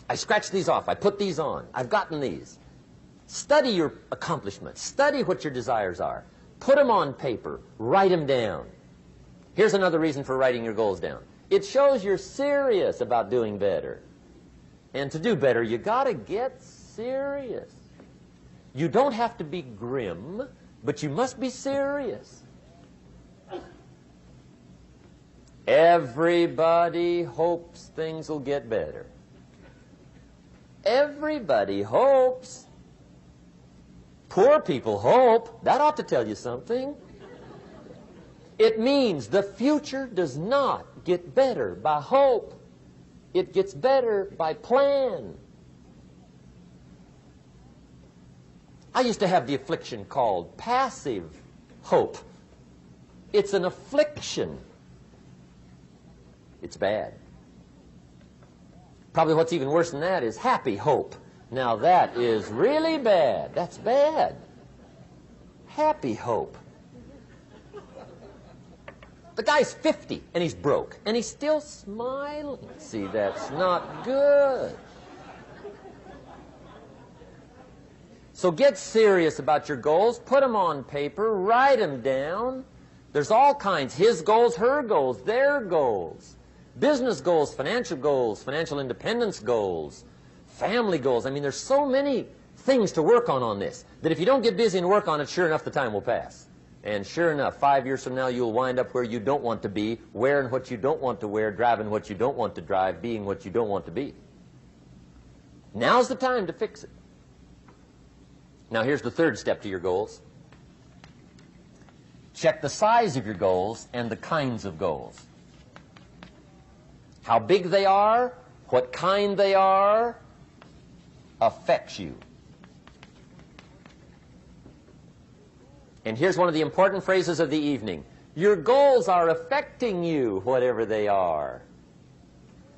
I scratched these off. I put these on. I've gotten these. Study your accomplishments. Study what your desires are. Put them on paper. Write them down. Here's another reason for writing your goals down. It shows you're serious about doing better. And to do better, you got to get serious. You don't have to be grim, but you must be serious. Everybody hopes things will get better. Everybody hopes. Poor people hope. That ought to tell you something. It means the future does not get better by hope. It gets better by plan. I used to have the affliction called passive hope. It's an affliction. It's bad. Probably what's even worse than that is happy hope. Now that is really bad. That's bad. Happy hope. The guy's 50 and he's broke and he's still smiling. See, that's not good. So get serious about your goals. Put them on paper. Write them down. There's all kinds. His goals, her goals, their goals. Business goals, financial independence goals, family goals. I mean, there's so many things to work on this that if you don't get busy and work on it, sure enough, the time will pass. And sure enough, 5 years from now, you'll wind up where you don't want to be, wearing what you don't want to wear, driving what you don't want to drive, being what you don't want to be. Now's the time to fix it. Now, here's the third step to your goals. Check the size of your goals and the kinds of goals. How big they are, what kind they are, affects you. And here's one of the important phrases of the evening. Your goals are affecting you, whatever they are.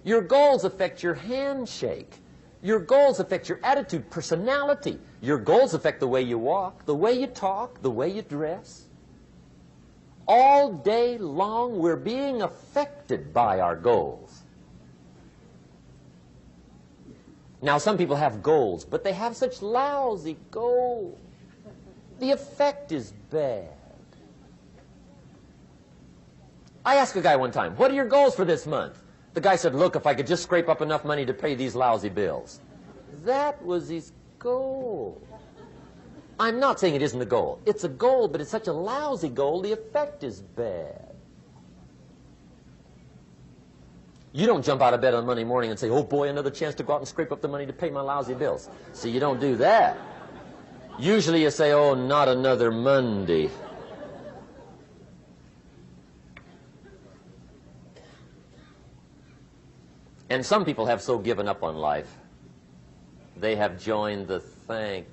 Your goals affect your handshake. Your goals affect your attitude, personality. Your goals affect the way you walk, the way you talk, the way you dress. All day long, we're being affected by our goals. Now, some people have goals, but they have such lousy goals. The effect is bad. I asked a guy one time, what are your goals for this month? The guy said, look, if I could just scrape up enough money to pay these lousy bills. That was his goal. I'm not saying it isn't a goal. It's a goal, but it's such a lousy goal, the effect is bad. You don't jump out of bed on Monday morning and say, oh boy, another chance to go out and scrape up the money to pay my lousy bills. See, you don't do that. Usually you say, oh, not another Monday. And some people have so given up on life, they have joined the thank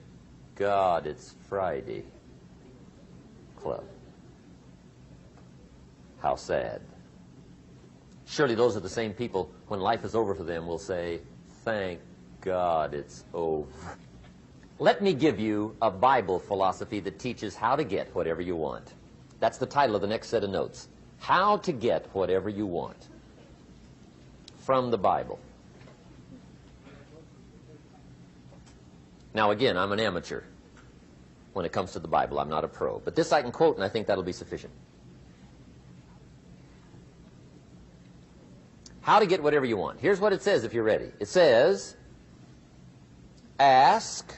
God it's Friday club. How sad. Surely those are the same people, when life is over for them, will say, thank God it's over. Let me give you a Bible philosophy that teaches how to get whatever you want. That's the title of the next set of notes. How to get whatever you want. From the Bible. Now again, I'm an amateur when it comes to the Bible. I'm not a pro. But this I can quote, and I think that'll be sufficient. How to get whatever you want. Here's what it says if you're ready. It says, ask.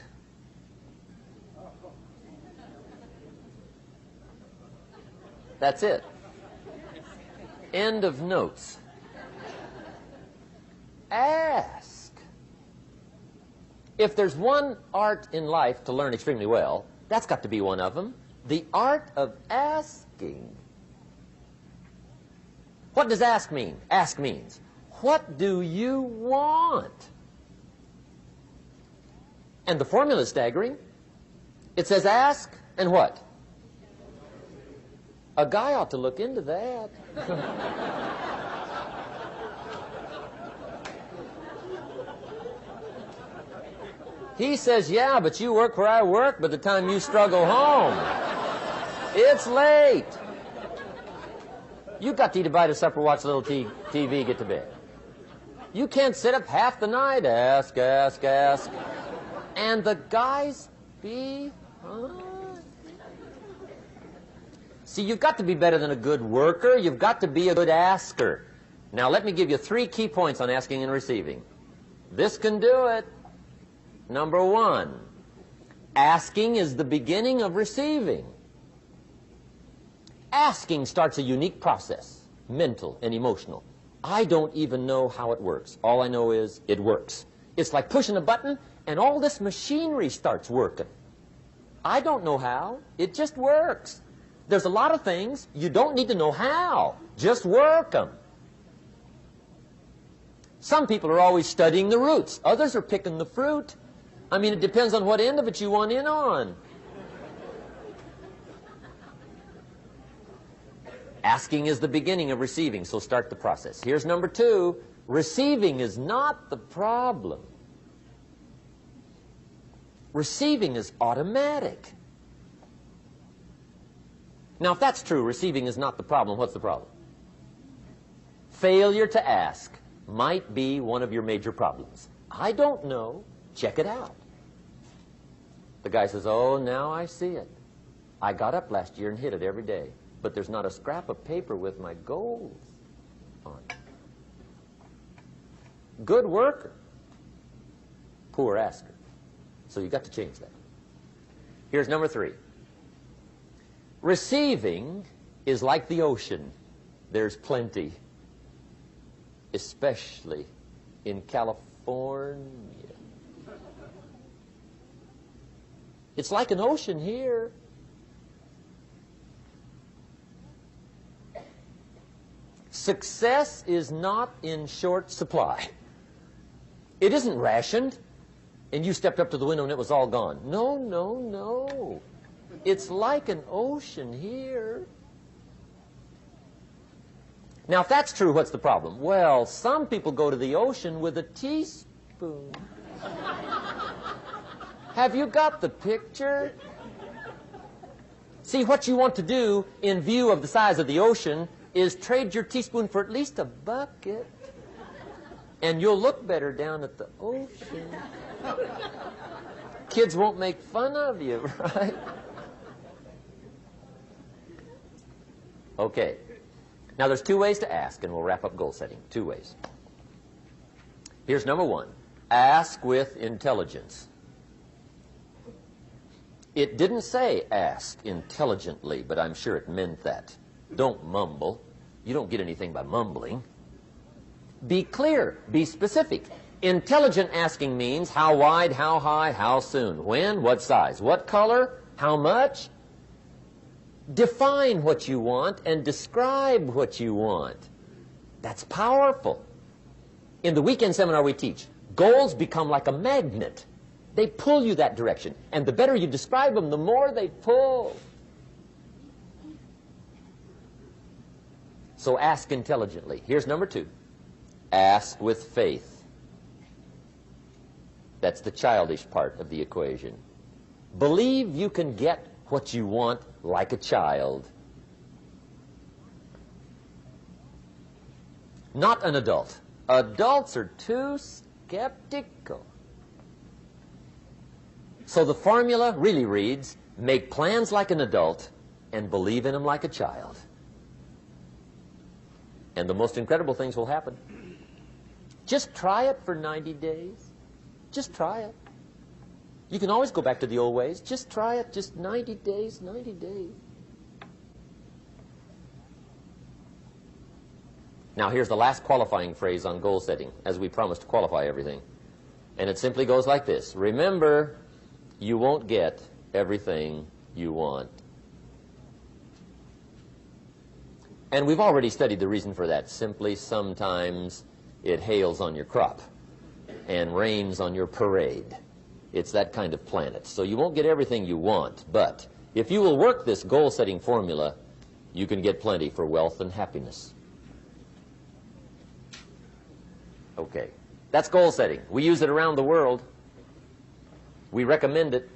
That's it. End of notes. Ask. If there's one art in life to learn extremely well, that's got to be one of them. The art of asking. What does ask mean? Ask means, what do you want? And the formula is staggering. It says ask and what? A guy ought to look into that. He says, yeah, but you work where I work. By the time you struggle home, it's late. You've got to eat a bite of supper, watch a little TV, get to bed. You can't sit up half the night, ask, ask, ask. And the guys behind. See, you've got to be better than a good worker. You've got to be a good asker. Now, let me give you 3 key points on asking and receiving. This can do it. Number 1, asking is the beginning of receiving. Asking starts a unique process, mental and emotional. I don't even know how it works. All I know is it works. It's like pushing a button and all this machinery starts working. I don't know how. It just works. There's a lot of things you don't need to know how. Just work them. Some people are always studying the roots. Others are picking the fruit. I mean, it depends on what end of it you want in on. Asking is the beginning of receiving, so start the process. Here's number 2. Receiving is not the problem. Receiving is automatic. Now, if that's true, receiving is not the problem, what's the problem? Failure to ask might be one of your major problems. I don't know. Check it out. The guy says, oh, now I see it. I got up last year and hit it every day, but there's not a scrap of paper with my goals on it. Good worker, poor asker. So you've got to change that. Here's number 3. Receiving is like the ocean. There's plenty, especially in California. It's like an ocean here. Success is not in short supply. It isn't rationed, and you stepped up to the window and it was all gone. No, no, no. It's like an ocean here. Now, if that's true, what's the problem? Well, some people go to the ocean with a teaspoon. Have you got the picture? See, what you want to do in view of the size of the ocean is trade your teaspoon for at least a bucket, and you'll look better down at the ocean. Kids won't make fun of you, right? Okay. Now, there's 2 ways to ask, and we'll wrap up goal setting. 2 ways. Here's number 1. Ask with intelligence. It didn't say ask intelligently, but I'm sure it meant that. Don't mumble. You don't get anything by mumbling. Be clear. Be specific. Intelligent asking means how wide, how high, how soon, when, what size, what color, how much. Define what you want and describe what you want. That's powerful. In the weekend seminar we teach, goals become like a magnet. They pull you that direction. And the better you describe them, the more they pull. So ask intelligently. Here's number 2. Ask with faith. That's the childish part of the equation. Believe you can get what you want like a child. Not an adult. Adults are too skeptical. So the formula really reads, make plans like an adult and believe in them like a child. And the most incredible things will happen. Just try it for 90 days. Just try it. You can always go back to the old ways. Just try it, just 90 days, 90 days. Now here's the last qualifying phrase on goal setting, as we promised to qualify everything. And it simply goes like this. Remember, you won't get everything you want. And we've already studied the reason for that. Simply, sometimes it hails on your crop and rains on your parade. It's that kind of planet. So you won't get everything you want, but if you will work this goal-setting formula, you can get plenty for wealth and happiness. Okay, that's goal setting. We use it around the world. We recommend it.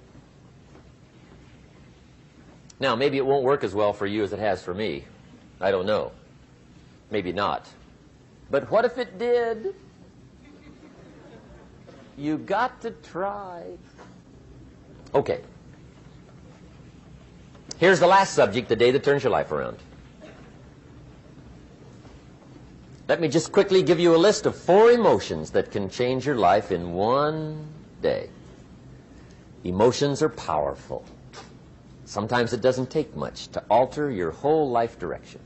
Now, maybe it won't work as well for you as it has for me. I don't know. Maybe not. But what if it did? You got to try. Okay. Here's the last subject, the day that turns your life around. Let me just quickly give you a list of 4 emotions that can change your life in one day. Emotions are powerful. Sometimes it doesn't take much to alter your whole life direction.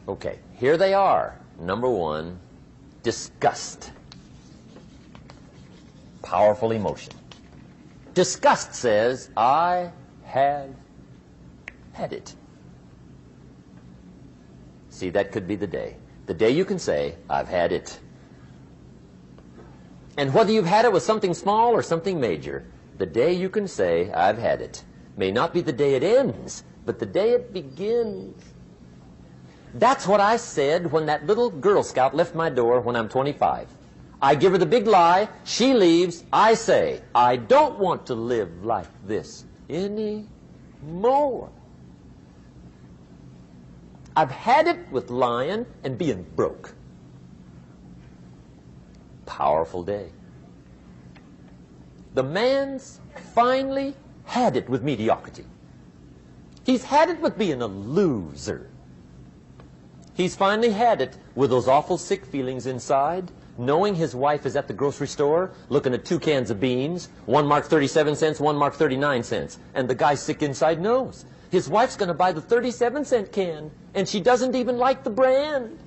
Okay, here they are. Number 1, disgust. Powerful emotion. Disgust says, I have had it. See, that could be the day. The day you can say, I've had it. And whether you've had it with something small or something major, the day you can say, I've had it, may not be the day it ends, but the day it begins. That's what I said when that little Girl Scout left my door when I'm 25. I give her the big lie, she leaves, I say, I don't want to live like this anymore. I've had it with lying and being broke. Powerful day. The man's finally had it with mediocrity. He's had it with being a loser. He's finally had it with those awful sick feelings inside, knowing his wife is at the grocery store looking at 2 cans of beans, one marked 37 cents, one marked 39 cents. And the guy sick inside knows his wife's going to buy the 37-cent can, and she doesn't even like the brand.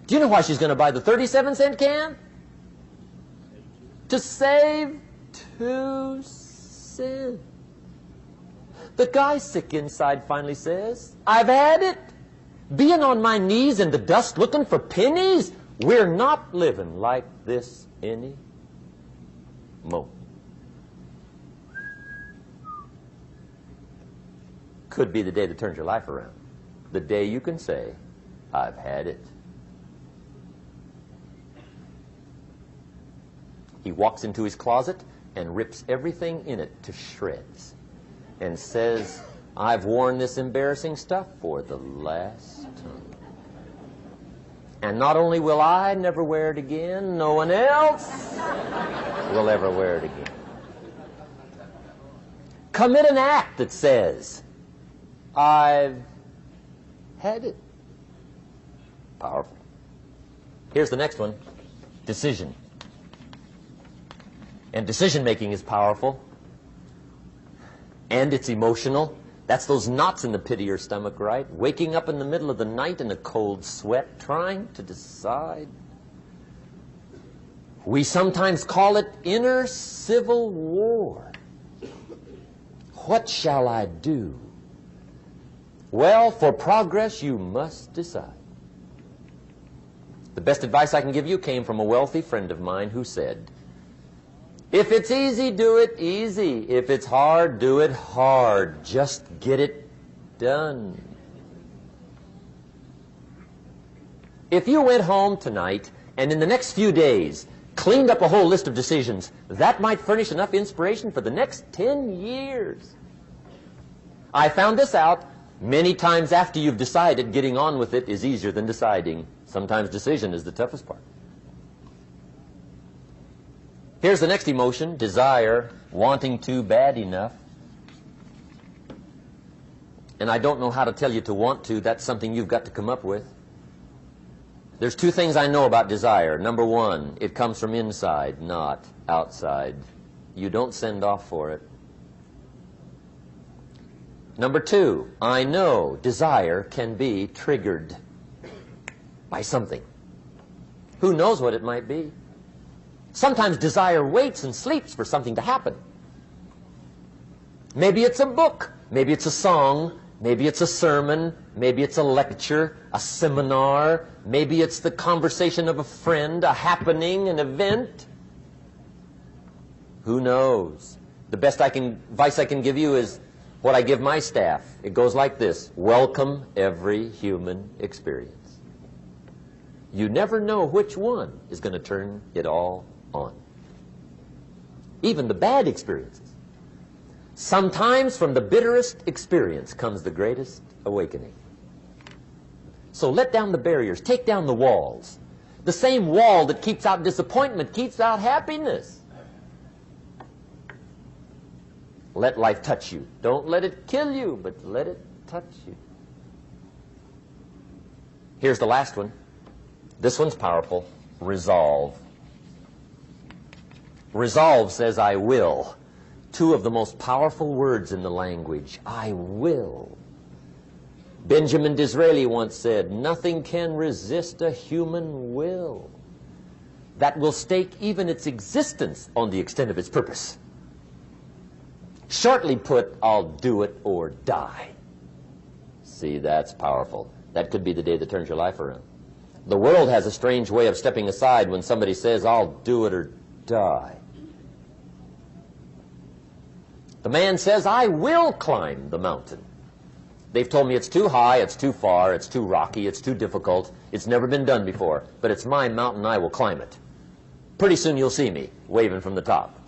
Do you know why she's going to buy the 37-cent can? To save 2 cents. The guy sick inside finally says, I've had it. Being on my knees in the dust looking for pennies, we're not living like this anymore. Could be the day that turns your life around. The day you can say, I've had it. He walks into his closet and rips everything in it to shreds and says, I've worn this embarrassing stuff for the last time. And not only will I never wear it again, no one else will ever wear it again. Commit an act that says, I've had it. Powerful. Here's the next one. Decision. And decision-making is powerful. And it's emotional. That's those knots in the pit of your stomach, right? Waking up in the middle of the night in a cold sweat, trying to decide. We sometimes call it inner civil war. What shall I do? Well, for progress, you must decide. The best advice I can give you came from a wealthy friend of mine who said, if it's easy, do it easy. If it's hard, do it hard. Just get it done. If you went home tonight and in the next few days cleaned up a whole list of decisions, that might furnish enough inspiration for the next 10 years. I found this out many times after you've decided. Getting on with it is easier than deciding. Sometimes decision is the toughest part. Here's the next emotion, desire, wanting to bad enough. And I don't know how to tell you to want to. That's something you've got to come up with. There's 2 things I know about desire. Number 1, it comes from inside, not outside. You don't send off for it. Number 2, I know desire can be triggered by something. Who knows what it might be? Sometimes desire waits and sleeps for something to happen. Maybe it's a book, maybe it's a song, maybe it's a sermon, maybe it's a lecture, a seminar, maybe it's the conversation of a friend, a happening, an event. Who knows? The best advice I can give you is what I give my staff. It goes like this: welcome every human experience. You never know which one is going to turn it all on. Even the bad experiences. Sometimes from the bitterest experience comes the greatest awakening. So let down the barriers, take down the walls. The same wall that keeps out disappointment keeps out happiness. Let life touch you. Don't let it kill you, but let it touch you. Here's the last one. This one's powerful. Resolve. Resolve says, I will. Two of the most powerful words in the language. I will. Benjamin Disraeli once said, nothing can resist a human will that will stake even its existence on the extent of its purpose. Shortly put, I'll do it or die. See, that's powerful. That could be the day that turns your life around. The world has a strange way of stepping aside when somebody says, I'll do it or die. The man says, I will climb the mountain. They've told me it's too high, it's too far, it's too rocky, it's too difficult, it's never been done before, but it's my mountain, I will climb it. Pretty soon you'll see me waving from the top.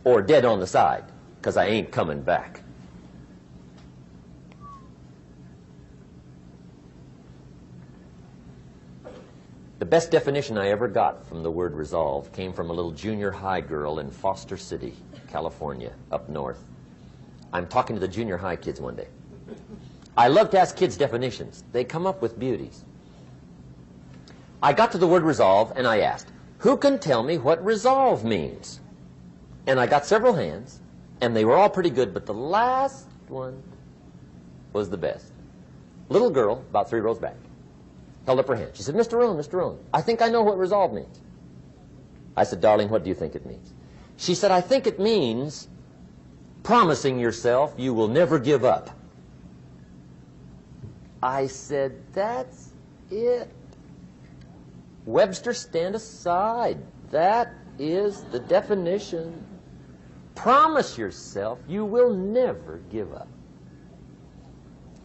Or dead on the side, because I ain't coming back. The best definition I ever got from the word resolve came from a little junior high girl in Foster City, California, up north. I'm talking to the junior high kids one day. I love to ask kids definitions. They come up with beauties. I got to the word resolve and I asked, who can tell me what resolve means? And I got several hands, and they were all pretty good, but the last one was the best. Little girl, about 3 rows back, held up her hand. She said, Mr. Rohn, I think I know what resolve means. I said, darling, what do you think it means? She said, I think it means promising yourself you will never give up. I said, that's it. Webster, stand aside. That is the definition. Promise yourself you will never give up.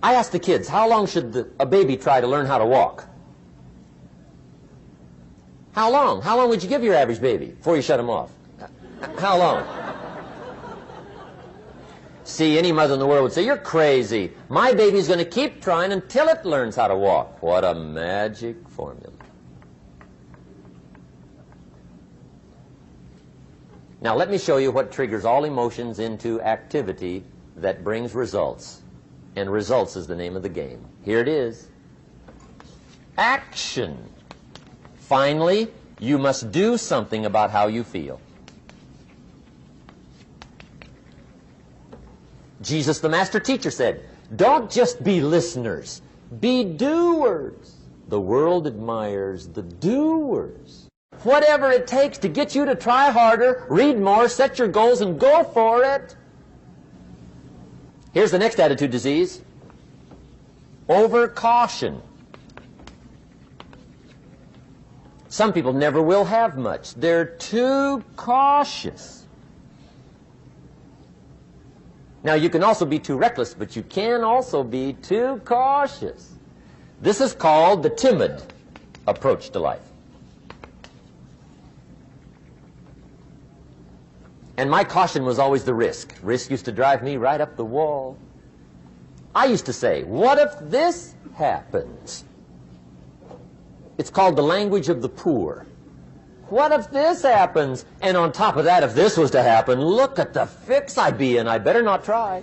I asked the kids, how long should a baby try to learn how to walk? How long? How long would you give your average baby before you shut him off? How long? See, any mother in the world would say, you're crazy. My baby's going to keep trying until it learns how to walk. What a magic formula. Now let me show you what triggers all emotions into activity that brings results. And results is the name of the game. Here it is. Action. Finally, you must do something about how you feel. Jesus, the master teacher, said, don't just be listeners, be doers. The world admires the doers. Whatever it takes to get you to try harder, read more, set your goals, and go for it. Here's the next attitude disease. Over-caution. Some people never will have much. They're too cautious. Now, you can also be too reckless, but you can also be too cautious. This is called the timid approach to life. And my caution was always the risk. Risk used to drive me right up the wall. I used to say, what if this happens? It's called the language of the poor. What if this happens? And on top of that, if this was to happen, look at the fix I'd be in. I better not try.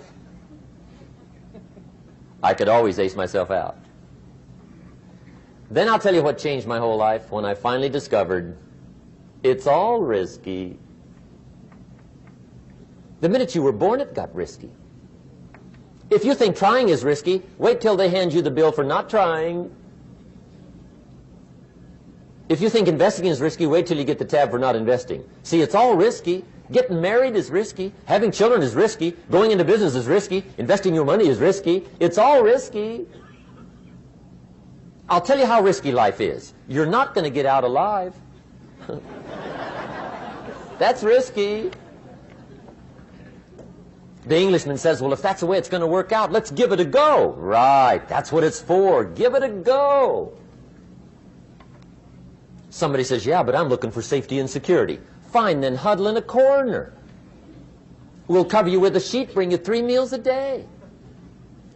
I could always ace myself out. Then I'll tell you what changed my whole life when I finally discovered it's all risky. The minute you were born, it got risky. If you think trying is risky, wait till they hand you the bill for not trying. If you think investing is risky, wait till you get the tab for not investing. See, it's all risky. Getting married is risky. Having children is risky. Going into business is risky. Investing your money is risky. It's all risky. I'll tell you how risky life is. You're not going to get out alive. That's risky. The Englishman says, well, if that's the way it's going to work out, let's give it a go. Right, that's what it's for. Give it a go. Somebody says, yeah, but I'm looking for safety and security. Fine, then huddle in a corner. We'll cover you with a sheet, bring you 3 meals a day.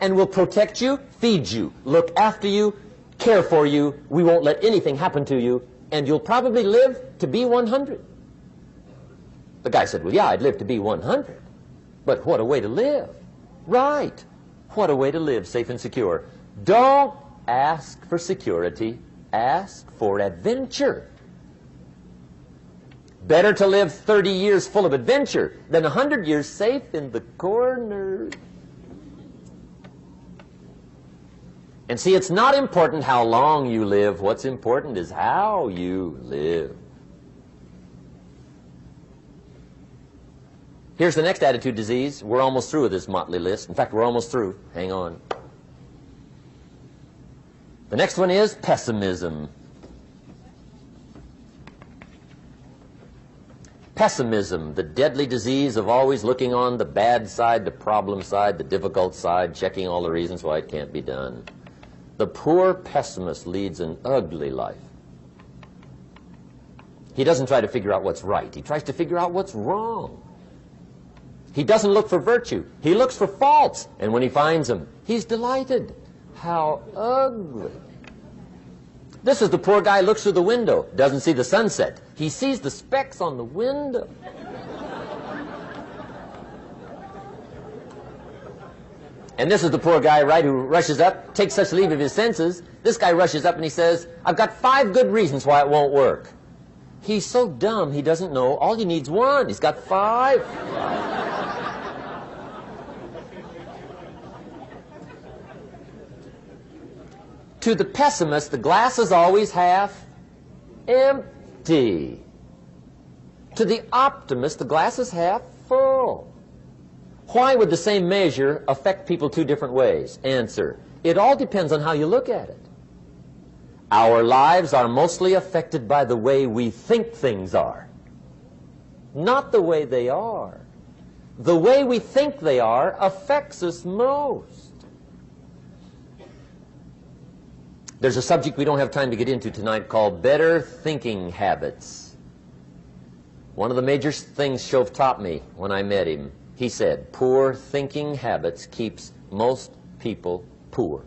And we'll protect you, feed you, look after you, care for you, we won't let anything happen to you, and you'll probably live to be 100. The guy said, well, yeah, I'd live to be 100. But what a way to live. Right. What a way to live, safe and secure. Don't ask for security. Ask for adventure. Better to live 30 years full of adventure than 100 years safe in the corner. And see, it's not important how long you live. What's important is how you live. Here's the next attitude disease. We're almost through with this motley list. In fact, we're almost through. Hang on. The next one is pessimism. Pessimism, the deadly disease of always looking on the bad side, the problem side, the difficult side, checking all the reasons why it can't be done. The poor pessimist leads an ugly life. He doesn't try to figure out what's right. He tries to figure out what's wrong. He doesn't look for virtue. He looks for faults. And when he finds them, he's delighted. How ugly. This is the poor guy who looks through the window, doesn't see the sunset. He sees the specks on the window. And this is the poor guy, right, who rushes up, takes such leave of his senses. This guy rushes up and he says, I've got 5 good reasons why it won't work. He's so dumb he doesn't know. All he needs 1. He's got 5. To the pessimist, the glass is always half empty. To the optimist, the glass is half full. Why would the same measure affect people 2 different ways? Answer, it all depends on how you look at it. Our lives are mostly affected by the way we think things are, not the way they are. The way we think they are affects us most. There's a subject we don't have time to get into tonight called better thinking habits. One of the major things Shove taught me when I met him, he said, poor thinking habits keeps most people poor.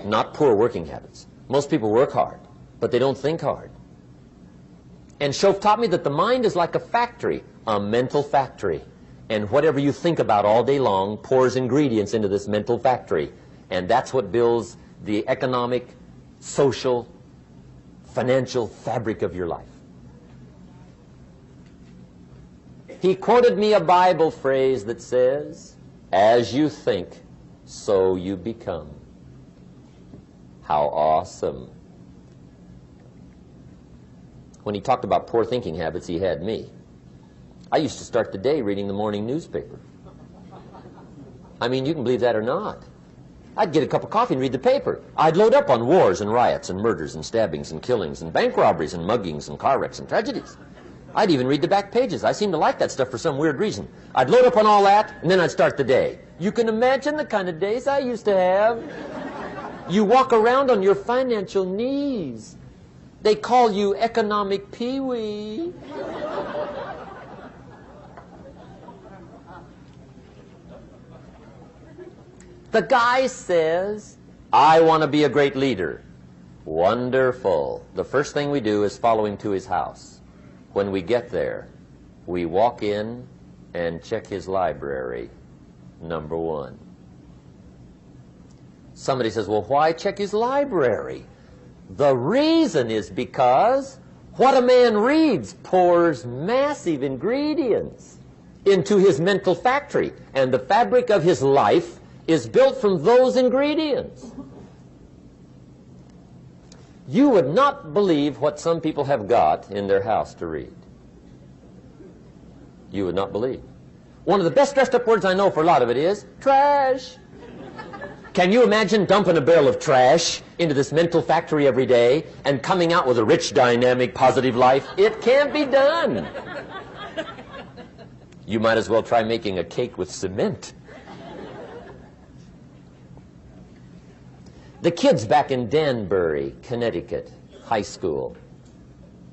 Not poor working habits. Most people work hard, but they don't think hard. And Shove taught me that the mind is like a factory, a mental factory. And whatever you think about all day long pours ingredients into this mental factory. And that's what builds the economic, social, financial fabric of your life. He quoted me a Bible phrase that says, as you think, so you become. How awesome. When he talked about poor thinking habits, he had me. I used to start the day reading the morning newspaper. I mean, you can believe that or not. I'd get a cup of coffee and read the paper. I'd load up on wars and riots and murders and stabbings and killings and bank robberies and muggings and car wrecks and tragedies. I'd even read the back pages. I seem to like that stuff for some weird reason. I'd load up on all that, and then I'd start the day. You can imagine the kind of days I used to have. You walk around on your financial knees. They call you economic peewee. The guy says, I want to be a great leader. Wonderful. The first thing we do is follow him to his house. When we get there, we walk in and check his library, number 1. Somebody says, well, why check his library? The reason is because what a man reads pours massive ingredients into his mental factory, and the fabric of his life is built from those ingredients. You would not believe what some people have got in their house to read. You would not believe. One of the best dressed up words I know for a lot of it is trash. Can you imagine dumping a barrel of trash into this mental factory every day and coming out with a rich, dynamic, positive life? It can't be done. You might as well try making a cake with cement. The kids back in Danbury, Connecticut, high school,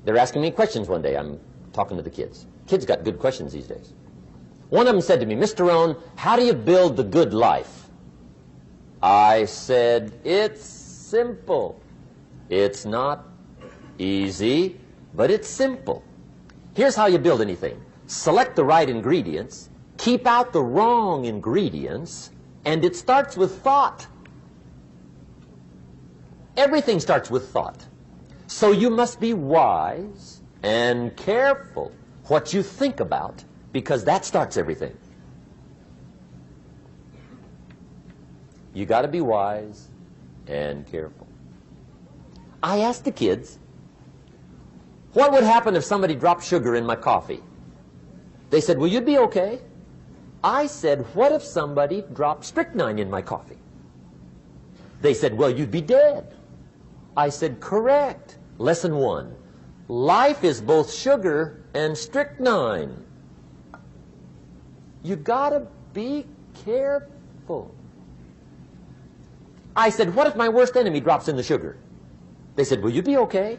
they're asking me questions one day. I'm talking to the kids. Kids got good questions these days. One of them said to me, Mr. Rohn, how do you build the good life? I said, it's simple. It's not easy, but it's simple. Here's how you build anything. Select the right ingredients, keep out the wrong ingredients, and it starts with thought. Everything starts with thought. So you must be wise and careful what you think about, because that starts everything. You got to be wise and careful. I asked the kids, what would happen if somebody dropped sugar in my coffee? They said, well, you'd be okay. I said, what if somebody dropped strychnine in my coffee? They said, well, you'd be dead. I said, correct. Lesson 1. Life is both sugar and strychnine. You gotta be careful. I said, what if my worst enemy drops in the sugar? They said, will you be okay?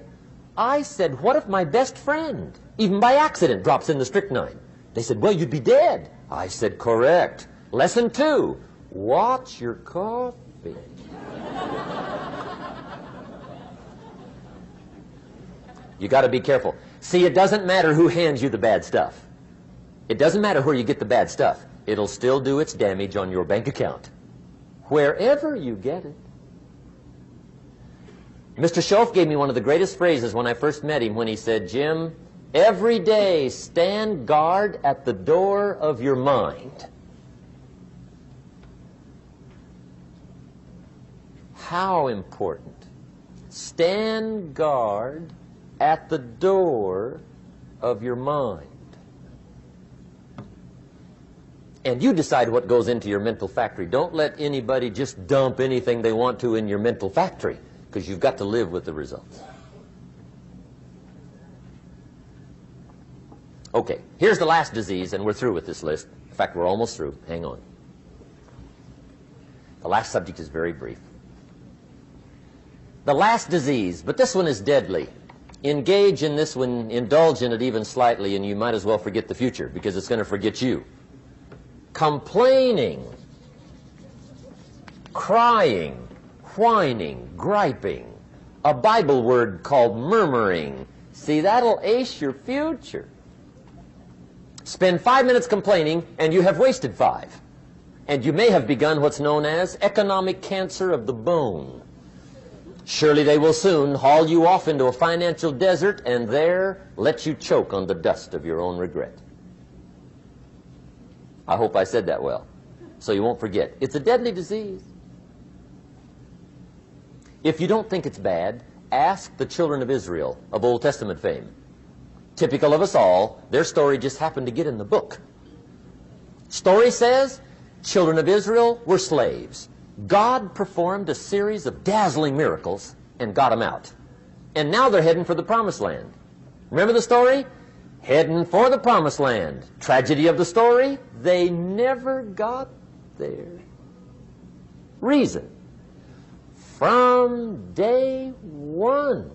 I said, what if my best friend, even by accident, drops in the strychnine? They said, well, you'd be dead. I said, correct. Lesson 2, watch your coffee. You got to be careful. See, it doesn't matter who hands you the bad stuff. It doesn't matter where you get the bad stuff. It'll still do its damage on your bank account, wherever you get it. Mr. Schoaf gave me one of the greatest phrases when I first met him when he said, Jim, every day stand guard at the door of your mind. How important. Stand guard at the door of your mind. And you decide what goes into your mental factory. Don't let anybody just dump anything they want to in your mental factory, because you've got to live with the results. Okay, here's the last disease, and we're through with this list. In fact, we're almost through. Hang on. The last subject is very brief. The last disease, but this one is deadly. Engage in this one, indulge in it even slightly, and you might as well forget the future, because it's going to forget you. Complaining, crying, whining, griping, a Bible word called murmuring. See, that'll ace your future. Spend 5 minutes complaining, and you have wasted 5. And you may have begun what's known as economic cancer of the bone. Surely they will soon haul you off into a financial desert and there let you choke on the dust of your own regret. I hope I said that well, so you won't forget. It's a deadly disease. If you don't think it's bad, ask the children of Israel of Old Testament fame. Typical of us all, their story just happened to get in the book. Story says, children of Israel were slaves. God performed a series of dazzling miracles and got them out. And now they're heading for the promised land. Remember the story? Heading for the promised land. Tragedy of the story, they never got there. Reason. From day one,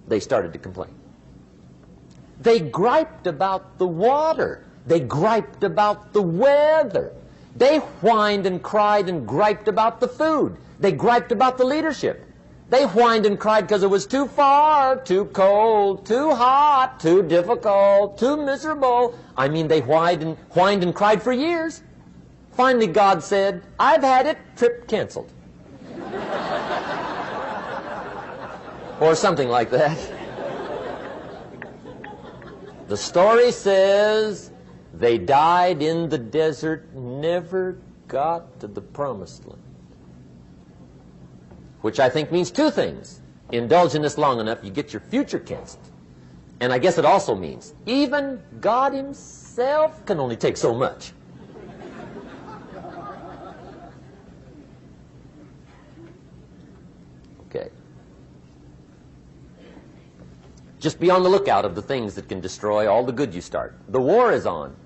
they started to complain. They griped about the water. They griped about the weather. They whined and cried and griped about the food. They griped about the leadership. They whined and cried because it was too far, too cold, too hot, too difficult, too miserable. I mean, they whined and cried for years. Finally, God said, I've had it, trip canceled. Or something like that. The story says they died in the desert, never got to the promised land. Which I think means 2 things. Indulge in this long enough, you get your future canceled. And I guess it also means even God himself can only take so much. Okay. Just be on the lookout of the things that can destroy all the good you start. The war is on.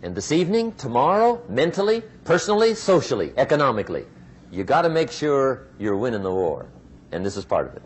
And this evening, tomorrow, mentally, personally, socially, economically, you got to make sure you're winning the war. And this is part of it.